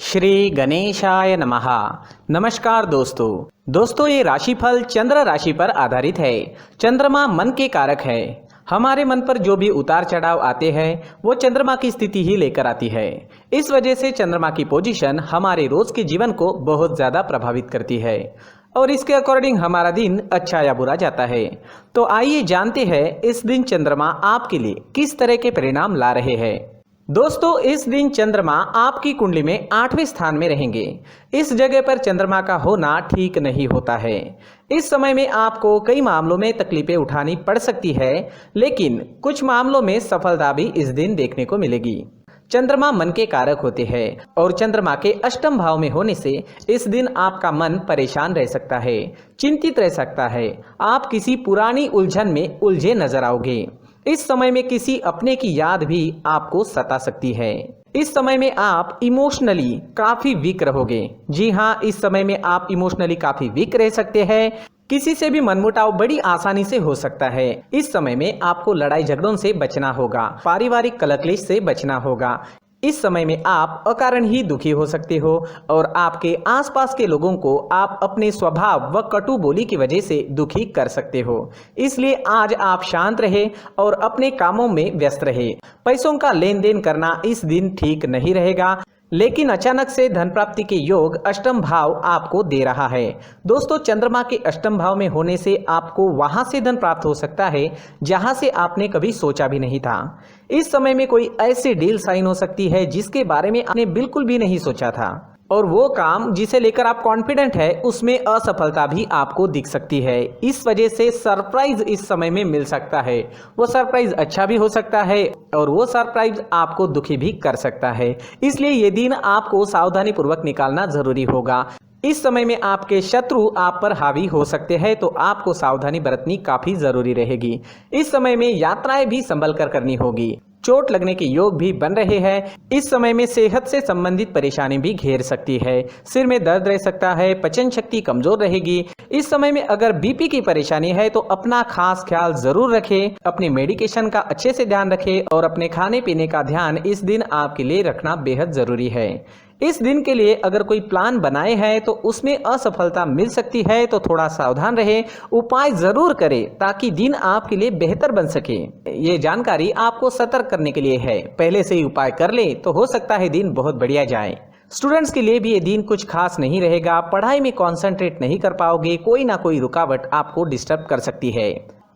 श्री गणेशाय नमः। नमस्कार दोस्तों ये राशिफल चंद्र राशि पर आधारित है। चंद्रमा मन के कारक है। हमारे मन पर जो भी उतार चढ़ाव आते हैं वो चंद्रमा की स्थिति ही लेकर आती है। इस वजह से चंद्रमा की पोजीशन हमारे रोज के जीवन को बहुत ज्यादा प्रभावित करती है और इसके अकॉर्डिंग हमारा दिन अच्छा या बुरा जाता है। तो आइए जानते हैं इस दिन चंद्रमा आपके लिए किस तरह के परिणाम ला रहे हैं। दोस्तों इस दिन चंद्रमा आपकी कुंडली में 8वें स्थान में रहेंगे। इस जगह पर चंद्रमा का होना ठीक नहीं होता है। इस समय में आपको कई मामलों में तकलीफें उठानी पड़ सकती है, लेकिन कुछ मामलों में सफलता भी इस दिन देखने को मिलेगी। चंद्रमा मन के कारक होते हैं और चंद्रमा के अष्टम भाव में होने से इस दिन आपका मन परेशान रह सकता है, चिंतित रह सकता है। आप किसी पुरानी उलझन में उलझे नजर आओगे। इस समय में किसी अपने की याद भी आपको सता सकती है। इस समय में आप इमोशनली काफी वीक रहोगे। जी हाँ, इस समय में आप इमोशनली काफी वीक रह सकते हैं। किसी से भी मनमुटाव बड़ी आसानी से हो सकता है। इस समय में आपको लड़ाई झगड़ों से बचना होगा, पारिवारिक कलह से बचना होगा। इस समय में आप अकारण ही दुखी हो सकते हो और आपके आसपास के लोगों को आप अपने स्वभाव व कटु बोली की वजह से दुखी कर सकते हो। इसलिए आज आप शांत रहे और अपने कामों में व्यस्त रहे। पैसों का लेन देन करना इस दिन ठीक नहीं रहेगा, लेकिन अचानक से धन प्राप्ति के योग अष्टम भाव आपको दे रहा है। दोस्तों चंद्रमा के अष्टम भाव में होने से आपको वहां से धन प्राप्त हो सकता है जहां से आपने कभी सोचा भी नहीं था। इस समय में कोई ऐसी डील साइन हो सकती है जिसके बारे में आपने बिल्कुल भी नहीं सोचा था और वो काम जिसे लेकर आप कॉन्फिडेंट है उसमें असफलता भी आपको दिख सकती है। इस वजह से सरप्राइज इस समय में मिल सकता है। वो सरप्राइज अच्छा भी हो सकता है और वो सरप्राइज आपको दुखी भी कर सकता है। इसलिए ये दिन आपको सावधानी पूर्वक निकालना जरूरी होगा। इस समय में आपके शत्रु आप पर हावी हो सकते हैं, तो आपको सावधानी बरतनी काफी जरूरी रहेगी। इस समय में यात्राएं भी संभल कर करनी होगी। चोट लगने के योग भी बन रहे हैं। इस समय में सेहत से संबंधित परेशानी भी घेर सकती है। सिर में दर्द रह सकता है, पचन शक्ति कमजोर रहेगी। इस समय में अगर बीपी की परेशानी है तो अपना खास ख्याल जरूर रखें। अपने मेडिकेशन का अच्छे से ध्यान रखें और अपने खाने पीने का ध्यान इस दिन आपके लिए रखना बेहद जरूरी है। इस दिन के लिए अगर कोई प्लान बनाए हैं तो उसमें असफलता मिल सकती है, तो थोड़ा सावधान रहे, उपाय जरूर करें ताकि दिन आपके लिए बेहतर बन सके। ये जानकारी आपको सतर्क करने के लिए है। पहले से ही उपाय कर ले तो हो सकता है दिन बहुत बढ़िया जाए। स्टूडेंट्स के लिए भी ये दिन कुछ खास नहीं रहेगा। पढ़ाई में कॉन्सेंट्रेट नहीं कर पाओगे, कोई ना कोई रुकावट आपको डिस्टर्ब कर सकती है।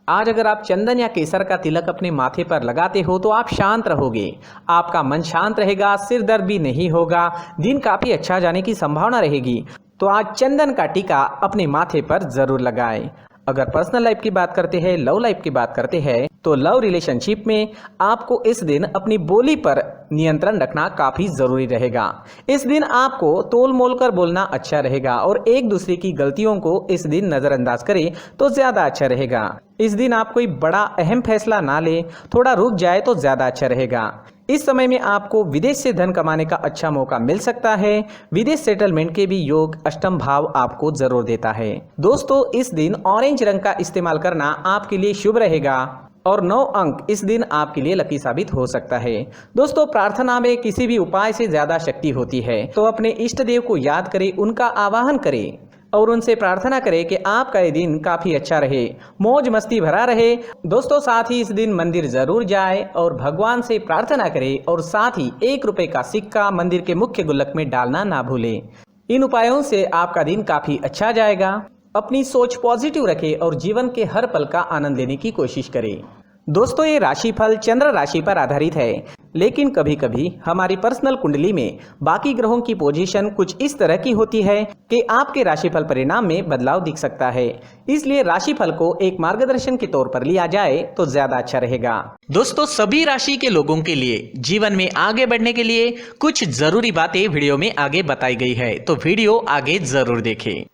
आज अगर आप चंदन या केसर का तिलक अपने माथे पर लगाते हो तो आप शांत रहोगे, आपका मन शांत रहेगा, सिर दर्द भी नहीं होगा, दिन काफी अच्छा जाने की संभावना रहेगी। तो आज चंदन का टीका अपने माथे पर जरूर लगाएं। अगर पर्सनल लाइफ की बात करते हैं, लव लाइफ की बात करते हैं, तो लव रिलेशनशिप में आपको इस दिन अपनी बोली पर नियंत्रण रखना काफी जरूरी रहेगा। इस दिन आपको तोल मोल कर बोलना अच्छा रहेगा और एक दूसरे की गलतियों को इस दिन नजरअंदाज करें तो ज्यादा अच्छा रहेगा। इस दिन आप कोई बड़ा अहम फैसला ना ले, थोड़ा रुक जाए तो ज्यादा अच्छा रहेगा। इस समय में आपको विदेश से धन कमाने का अच्छा मौका मिल सकता है। विदेश सेटलमेंट के भी योग अष्टम भाव आपको जरूर देता है। दोस्तों इस दिन ऑरेंज रंग का इस्तेमाल करना आपके लिए शुभ रहेगा और 9 अंक इस दिन आपके लिए लकी साबित हो सकता है। दोस्तों प्रार्थना में किसी भी उपाय से ज्यादा शक्ति होती है, तो अपने इष्ट देव को याद करें, उनका आवाहन करें और उनसे प्रार्थना करें कि आपका ये दिन काफी अच्छा रहे, मौज मस्ती भरा रहे। दोस्तों साथ ही इस दिन मंदिर जरूर जाए और भगवान से प्रार्थना करें और साथ ही 1 रुपए का सिक्का मंदिर के मुख्य गुल्लक में डालना ना भूलें। इन उपायों से आपका दिन काफी अच्छा जाएगा। अपनी सोच पॉजिटिव रखें और जीवन के हर पल का आनंद लेने की कोशिश करें। दोस्तों ये राशिफल चंद्र राशि पर आधारित है, लेकिन कभी कभी हमारी पर्सनल कुंडली में बाकी ग्रहों की पोजीशन कुछ इस तरह की होती है कि आपके राशिफल परिणाम में बदलाव दिख सकता है। इसलिए राशिफल को एक मार्गदर्शन के तौर पर लिया जाए तो ज्यादा अच्छा रहेगा। दोस्तों सभी राशि के लोगों के लिए जीवन में आगे बढ़ने के लिए कुछ जरूरी बातें वीडियो में आगे बताई गई है, तो वीडियो आगे जरूर देखें।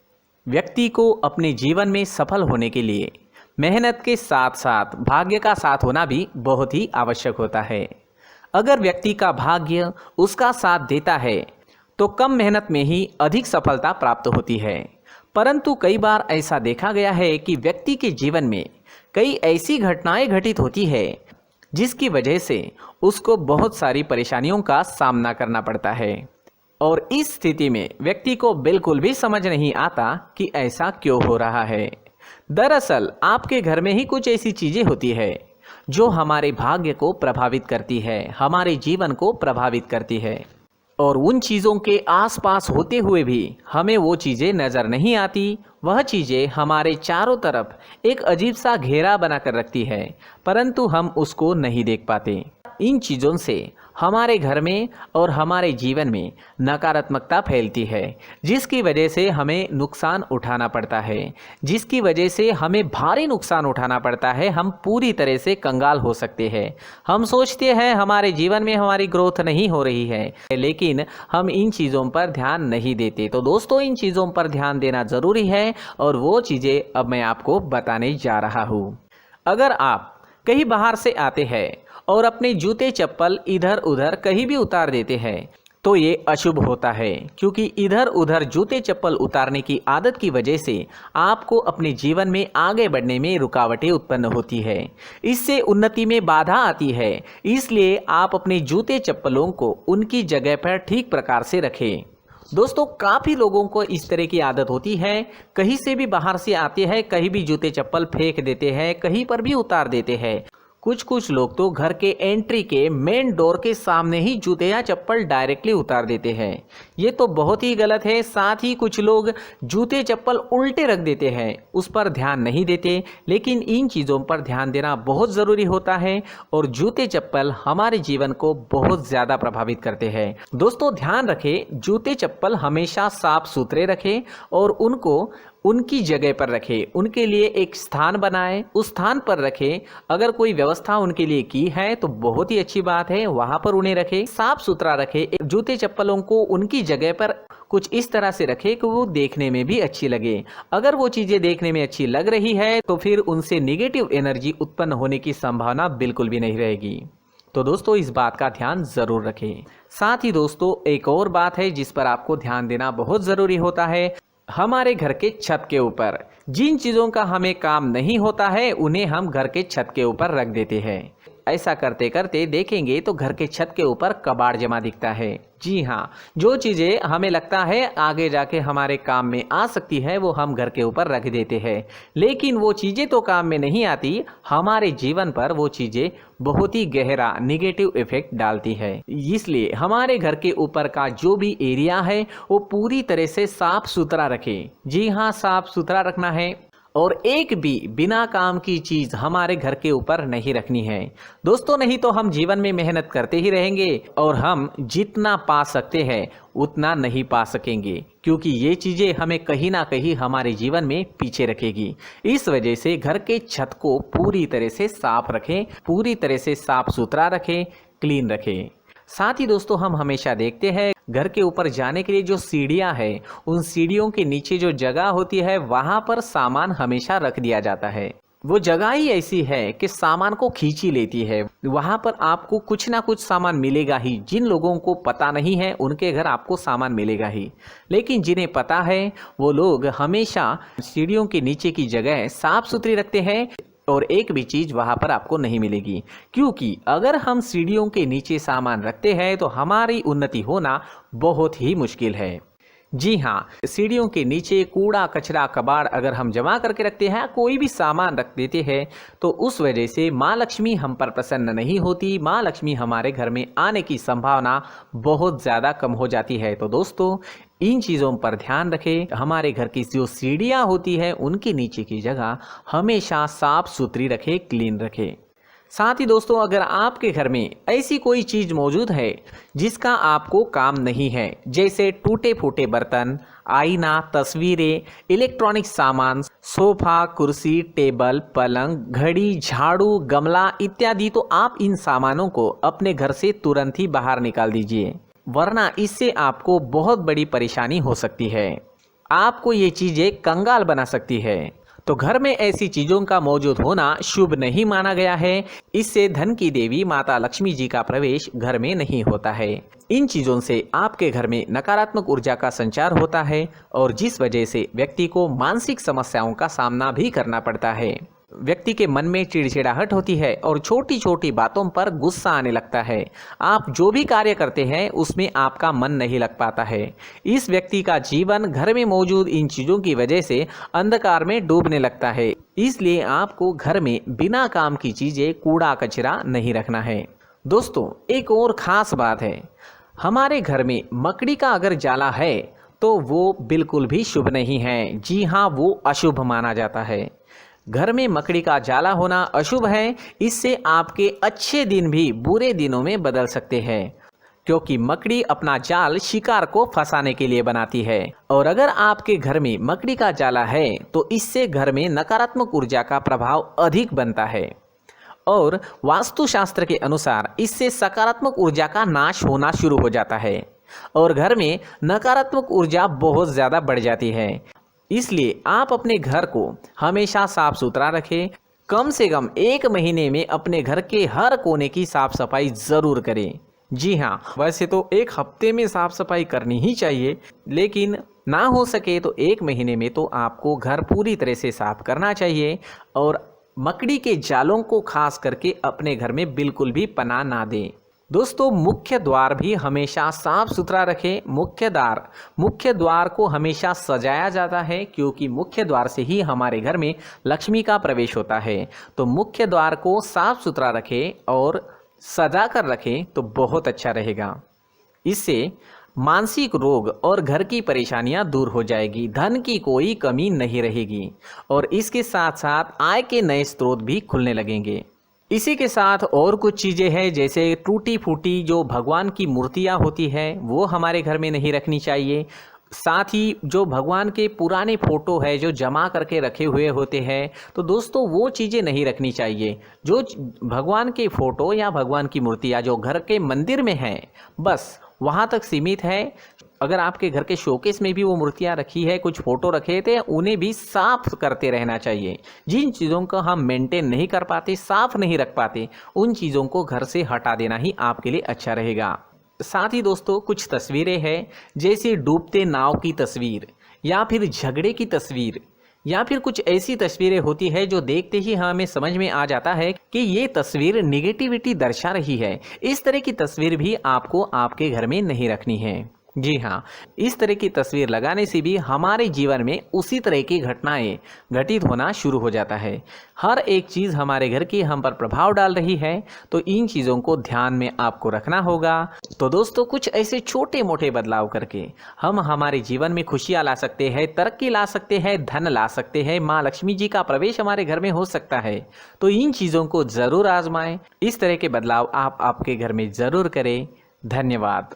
व्यक्ति को अपने जीवन में सफल होने के लिए मेहनत के साथ साथ भाग्य का साथ होना भी बहुत ही आवश्यक होता है। अगर व्यक्ति का भाग्य उसका साथ देता है तो कम मेहनत में ही अधिक सफलता प्राप्त होती है, परंतु कई बार ऐसा देखा गया है कि व्यक्ति के जीवन में कई ऐसी घटनाएं घटित होती है जिसकी वजह से उसको बहुत सारी परेशानियों का सामना करना पड़ता है। और इस स्थिति में व्यक्ति को बिल्कुल भी समझ नहीं आता कि ऐसा क्यों हो रहा है। दरअसल आपके घर में ही कुछ ऐसी चीजें होती है जो हमारे भाग्य को प्रभावित करती है, हमारे जीवन को प्रभावित करती है, और उन चीज़ों के आसपास होते हुए भी हमें वो चीज़ें नज़र नहीं आती। वह चीज़ें हमारे चारों तरफ एक अजीब सा घेरा बनाकर रखती है, परंतु हम उसको नहीं देख पाते। इन चीज़ों से हमारे घर में और हमारे जीवन में नकारात्मकता फैलती है, जिसकी वजह से हमें नुकसान उठाना पड़ता है, जिसकी वजह से हमें भारी नुकसान उठाना पड़ता है। हम पूरी तरह से कंगाल हो सकते हैं। हम सोचते हैं हमारे जीवन में हमारी ग्रोथ नहीं हो रही है, लेकिन हम इन चीज़ों पर ध्यान नहीं देते। तो दोस्तों, इन चीज़ों पर ध्यान देना ज़रूरी है और वो चीज़ें अब मैं आपको बताने जा रहा हूँ। अगर आप कहीं बाहर से आते हैं और अपने जूते चप्पल इधर उधर कहीं भी उतार देते हैं तो ये अशुभ होता है, क्योंकि इधर उधर जूते चप्पल उतारने की आदत की वजह से आपको अपने जीवन में आगे बढ़ने में रुकावटें उत्पन्न होती है। इससे उन्नति में बाधा आती है। इसलिए आप अपने जूते चप्पलों को उनकी जगह पर ठीक प्रकार से रखें। दोस्तों, काफ़ी लोगों को इस तरह की आदत होती है, कहीं से भी बाहर से आते हैं, कहीं भी जूते चप्पल फेंक देते हैं, कहीं पर भी उतार देते हैं। कुछ लोग तो घर के एंट्री के मेन डोर के सामने ही जूते या चप्पल डायरेक्टली उतार देते हैं। ये तो बहुत ही गलत है। साथ ही कुछ लोग जूते चप्पल उल्टे रख देते हैं, उस पर ध्यान नहीं देते। लेकिन इन चीज़ों पर ध्यान देना बहुत ज़रूरी होता है और जूते चप्पल हमारे जीवन को बहुत ज़्यादा प्रभावित करते हैं। दोस्तों, ध्यान रखें, जूते चप्पल हमेशा साफ सुथरे रखें और उनको उनकी जगह पर रखें। उनके लिए एक स्थान बनाएं, उस स्थान पर रखें। अगर कोई व्यवस्था उनके लिए की है तो बहुत ही अच्छी बात है, वहां पर उन्हें रखें, साफ सुथरा रखें। जूते चप्पलों को उनकी जगह पर कुछ इस तरह से रखें कि वो देखने में भी अच्छी लगे। अगर वो चीज़ें देखने में अच्छी लग रही है तो फिर उनसे निगेटिव एनर्जी उत्पन्न होने की संभावना बिल्कुल भी नहीं रहेगी। तो दोस्तों, इस बात का ध्यान ज़रूर रखें। साथ ही दोस्तों, एक और बात है जिस पर आपको ध्यान देना बहुत ज़रूरी होता है। हमारे घर के छत के ऊपर जिन चीज़ों का हमें काम नहीं होता है उन्हें हम घर के छत के ऊपर रख देते हैं। ऐसा करते करते देखेंगे तो घर के छत के ऊपर कबाड़ जमा दिखता है। जी हाँ, जो चीज़ें हमें लगता है आगे जाके हमारे काम में आ सकती है वो हम घर के ऊपर रख देते हैं, लेकिन वो चीज़ें तो काम में नहीं आती। हमारे जीवन पर वो चीज़ें बहुत ही गहरा निगेटिव इफेक्ट डालती है। इसलिए हमारे घर के ऊपर का जो भी एरिया है वो पूरी तरह से साफ सुथरा रखें। जी हाँ, साफ सुथरा रखना है और एक भी बिना काम की चीज हमारे घर के ऊपर नहीं रखनी है। दोस्तों, नहीं तो हम जीवन में मेहनत करते ही रहेंगे और हम जितना पा सकते हैं उतना नहीं पा सकेंगे, क्योंकि ये चीजें हमें कहीं ना कहीं हमारे जीवन में पीछे रखेगी। इस वजह से घर के छत को पूरी तरह से साफ रखें, पूरी तरह से साफ सुथरा रखें, क्लीन रखें। साथ ही दोस्तों, हम हमेशा देखते हैं घर के ऊपर जाने के लिए जो सीढ़ियां हैं, उन सीढ़ियों के नीचे जो जगह होती है वहां पर सामान हमेशा रख दिया जाता है। वो जगह ही ऐसी है कि सामान को खींची लेती है। वहां पर आपको कुछ ना कुछ सामान मिलेगा ही। जिन लोगों को पता नहीं है उनके घर आपको सामान मिलेगा ही, लेकिन जिन्हें पता है वो लोग हमेशा सीढ़ियों के नीचे की जगह साफ सुथरी रखते हैं और एक भी चीज वहां पर आपको नहीं मिलेगी। क्योंकि अगर हम सीढ़ियों के नीचे सामान रखते हैं तो हमारी उन्नति होना बहुत ही मुश्किल है। जी हाँ, सीढ़ियों के नीचे कूड़ा कचरा कबाड़ अगर हम जमा करके रखते हैं, कोई भी सामान रख देते हैं, तो उस वजह से माँ लक्ष्मी हम पर प्रसन्न नहीं होती। माँ लक्ष्मी हमारे घर में आने की संभावना बहुत ज़्यादा कम हो जाती है। तो दोस्तों, इन चीज़ों पर ध्यान रखें। हमारे घर की जो सीढ़ियाँ होती है उनके नीचे की जगह हमेशा साफ सुथरी रखें, क्लीन रखें। साथ ही दोस्तों, अगर आपके घर में ऐसी कोई चीज़ मौजूद है जिसका आपको काम नहीं है, जैसे टूटे फूटे बर्तन, आईना, तस्वीरें, इलेक्ट्रॉनिक सामान, सोफा, कुर्सी, टेबल, पलंग, घड़ी, झाड़ू, गमला इत्यादि, तो आप इन सामानों को अपने घर से तुरंत ही बाहर निकाल दीजिए, वरना इससे आपको बहुत बड़ी परेशानी हो सकती है। आपको ये चीज़ें कंगाल बना सकती है। तो घर में ऐसी चीज़ों का मौजूद होना शुभ नहीं माना गया है। इससे धन की देवी माता लक्ष्मी जी का प्रवेश घर में नहीं होता है। इन चीज़ों से आपके घर में नकारात्मक ऊर्जा का संचार होता है और जिस वजह से व्यक्ति को मानसिक समस्याओं का सामना भी करना पड़ता है। व्यक्ति के मन में चिड़चिड़ाहट होती है और छोटी छोटी बातों पर गुस्सा आने लगता है। आप जो भी कार्य करते हैं उसमें आपका मन नहीं लग पाता है। इस व्यक्ति का जीवन घर में मौजूद इन चीज़ों की वजह से अंधकार में डूबने लगता है। इसलिए आपको घर में बिना काम की चीज़ें, कूड़ा कचरा नहीं रखना है। दोस्तों, एक और ख़ास बात है, हमारे घर में मकड़ी का अगर जाला है तो वो बिल्कुल भी शुभ नहीं है। जी हाँ, वो अशुभ माना जाता है। घर में मकड़ी का जाला होना अशुभ है। इससे आपके अच्छे दिन भी बुरे दिनों में बदल सकते हैं, क्योंकि मकड़ी अपना जाल शिकार को फंसाने के लिए बनाती है। और अगर आपके घर में मकड़ी का जाला है तो इससे घर में नकारात्मक ऊर्जा का प्रभाव अधिक बनता है और वास्तुशास्त्र के अनुसार इससे सकारात्मक ऊर्जा का नाश होना शुरू हो जाता है और घर में नकारात्मक ऊर्जा बहुत ज़्यादा बढ़ जाती है। इसलिए आप अपने घर को हमेशा साफ सुथरा रखें। कम से कम 1 महीने में अपने घर के हर कोने की साफ सफाई ज़रूर करें। जी हाँ, वैसे तो 1 हफ्ते में साफ सफाई करनी ही चाहिए, लेकिन ना हो सके तो 1 महीने में तो आपको घर पूरी तरह से साफ करना चाहिए और मकड़ी के जालों को खास करके अपने घर में बिल्कुल भी पनाह ना दें। दोस्तों, मुख्य द्वार भी हमेशा साफ सुथरा रखें। मुख्य द्वार को हमेशा सजाया जाता है, क्योंकि मुख्य द्वार से ही हमारे घर में लक्ष्मी का प्रवेश होता है। तो मुख्य द्वार को साफ सुथरा रखें और सजा कर रखें तो बहुत अच्छा रहेगा। इससे मानसिक रोग और घर की परेशानियां दूर हो जाएगी, धन की कोई कमी नहीं रहेगी और इसके साथ साथ आय के नए स्रोत भी खुलने लगेंगे। इसी के साथ और कुछ चीज़ें हैं, जैसे टूटी फूटी जो भगवान की मूर्तियां होती है वो हमारे घर में नहीं रखनी चाहिए। साथ ही जो भगवान के पुराने फ़ोटो है जो जमा करके रखे हुए होते हैं, तो दोस्तों वो चीज़ें नहीं रखनी चाहिए। जो भगवान के फ़ोटो या भगवान की मूर्तियाँ जो घर के मंदिर में हैं, बस वहाँ तक सीमित है। अगर आपके घर के शोकेस में भी वो मूर्तियाँ रखी है, कुछ फ़ोटो रखे थे, उन्हें भी साफ़ करते रहना चाहिए। जिन चीज़ों को हम मेंटेन नहीं कर पाते, साफ़ नहीं रख पाते, उन चीज़ों को घर से हटा देना ही आपके लिए अच्छा रहेगा। साथ ही दोस्तों, कुछ तस्वीरें हैं, जैसे डूबते नाव की तस्वीर या फिर झगड़े की तस्वीर या फिर कुछ ऐसी तस्वीरें होती है जो देखते ही हमें समझ में आ जाता है कि ये तस्वीर निगेटिविटी दर्शा रही है। इस तरह की तस्वीर भी आपको आपके घर में नहीं रखनी है। जी हाँ, इस तरह की तस्वीर लगाने से भी हमारे जीवन में उसी तरह की घटनाएं घटित होना शुरू हो जाता है। हर एक चीज़ हमारे घर की हम पर प्रभाव डाल रही है, तो इन चीज़ों को ध्यान में आपको रखना होगा। तो दोस्तों, कुछ ऐसे छोटे मोटे बदलाव करके हम हमारे जीवन में खुशियाँ ला सकते हैं, तरक्की ला सकते हैं, धन ला सकते हैं, माँ लक्ष्मी जी का प्रवेश हमारे घर में हो सकता है। तो इन चीज़ों को ज़रूर आजमाएं। इस तरह के बदलाव आप आपके घर में ज़रूर करें। धन्यवाद।